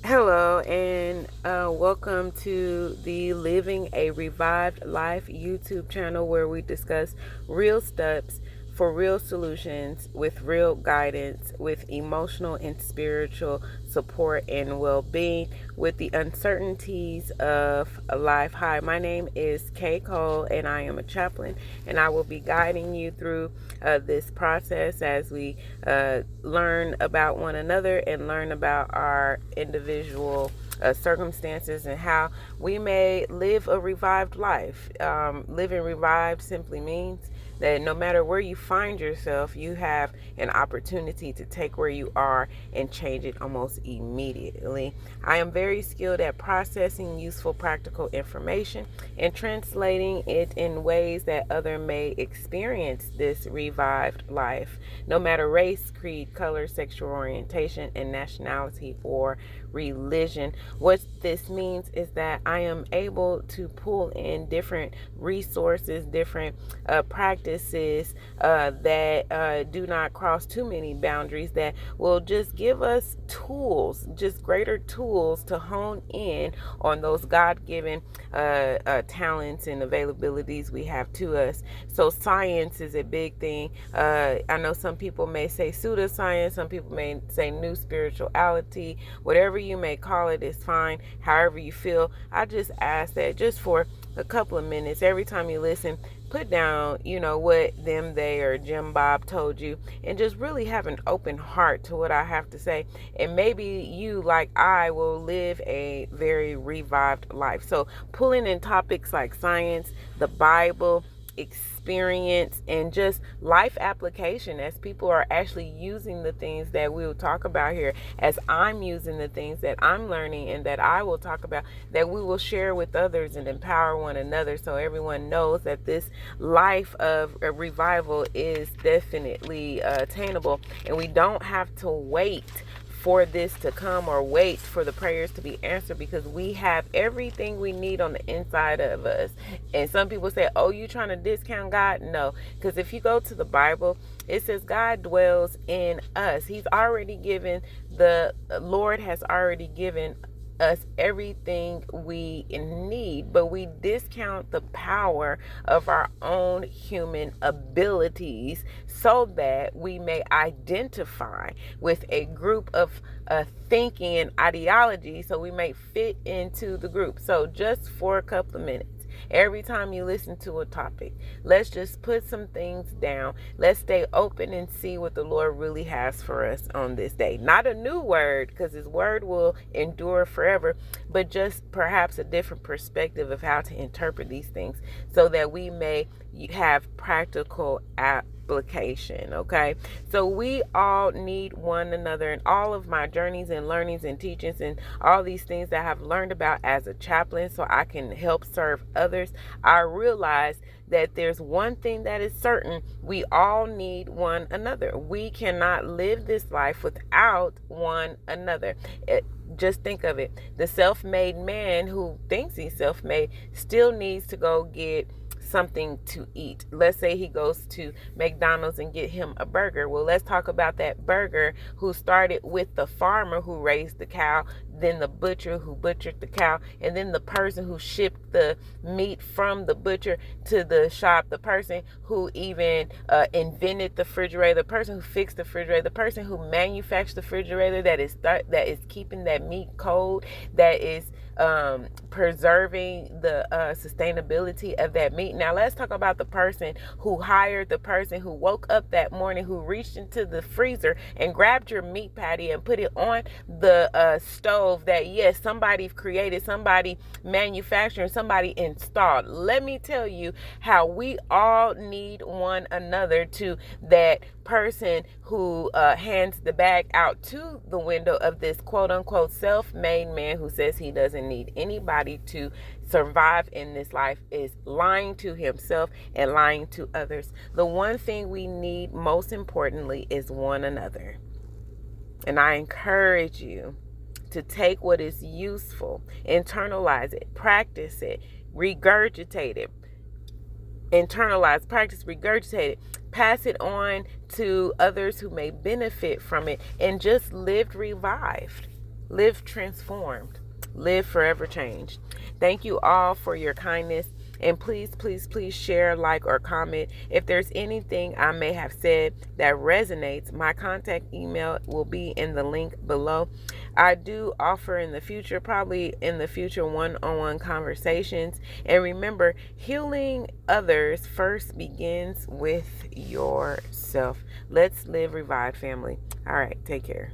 Hello, and welcome to the Living a Revived Life YouTube channel where we discuss real steps for real solutions with real guidance, with emotional and spiritual support and well being, with the uncertainties of life. Hi, my name is Kay Cole, and I am a chaplain, and I will be guiding you through this process as we learn about one another and learn about our individual circumstances and how we may live a revived life. Living revived simply means that no matter where you find yourself, you have an opportunity to take where you are and change it almost immediately. I am very skilled at processing useful practical information and translating it in ways that others may experience this revived life, no matter race, creed, color, sexual orientation, and nationality or religion. What this means is that I am able to pull in different resources, different practices that do not cross too many boundaries, that will just give us tools, just greater tools to hone in on those God-given talents and availabilities we have to us. So science is a big thing. I know some people may say pseudoscience, some people may say new spirituality, whatever you may call it is fine, however you feel. I just ask that just for a couple of minutes, every time you listen, put down, what them, they, or Jim Bob told you, and just really have an open heart to what I have to say. And maybe you, like I, will live a very revived life. So pulling in topics like science, the Bible, experience, and just life application as people are actually using the things that we will talk about here, as I'm using the things that I'm learning and that I will talk about, that we will share with others and empower one another, so everyone knows that this life of a revival is definitely attainable, and we don't have to wait for this to come or wait for the prayers to be answered, because we have everything we need on the inside of us. And some people say, oh, you trying to discount God? No, because if you go to the Bible, it says God dwells in us. He's already given, the Lord has already given us everything we need, but we discount the power of our own human abilities so that we may identify with a group of thinking and ideology, so we may fit into the group. So just for a couple of minutes, every time you listen to a topic, let's just put some things down. Let's stay open and see what the Lord really has for us on this day. Not a new word, because his word will endure forever, but just perhaps a different perspective of how to interpret these things so that we may have practical application. Okay, so we all need one another, and all of my journeys and learnings and teachings and all these things that I have learned about as a chaplain so I can help serve others, I realize that there's one thing that is certain: we all need one another. We cannot live this life without one another. Just think of it. The self-made man who thinks he's self-made still needs to go get something to eat. Let's say he goes to McDonald's and get him a burger. Well, let's talk about that burger who started with the farmer who raised the cow, then the butcher who butchered the cow, and then the person who shipped the meat from the butcher to the shop, the person who even invented the refrigerator, the person who fixed the refrigerator, the person who manufactured the refrigerator that is keeping that meat cold, that is preserving the sustainability of that meat. Now let's talk about the person who hired the person who woke up that morning, who reached into the freezer and grabbed your meat patty and put it on the stove that, yes, somebody created, somebody manufactured, somebody installed. Let me tell you how we all need one another, to that person who hands the bag out to the window of this quote unquote self-made man who says he doesn't need anybody to survive in this life, is lying to himself and lying to others. The one thing we need most importantly is one another. And I encourage you to take what is useful, internalize it, practice it, regurgitate it. Internalize, practice, regurgitate it, pass it on to others who may benefit from it, and just live revived. live transformed, live forever changed. Thank you all for your kindness. And please, please, please share, like, or comment. If there's anything I may have said that resonates, my contact email will be in the link below. I do offer in the future, probably in the future, one-on-one conversations. And remember, healing others first begins with yourself. Let's live revived, family. All right, take care.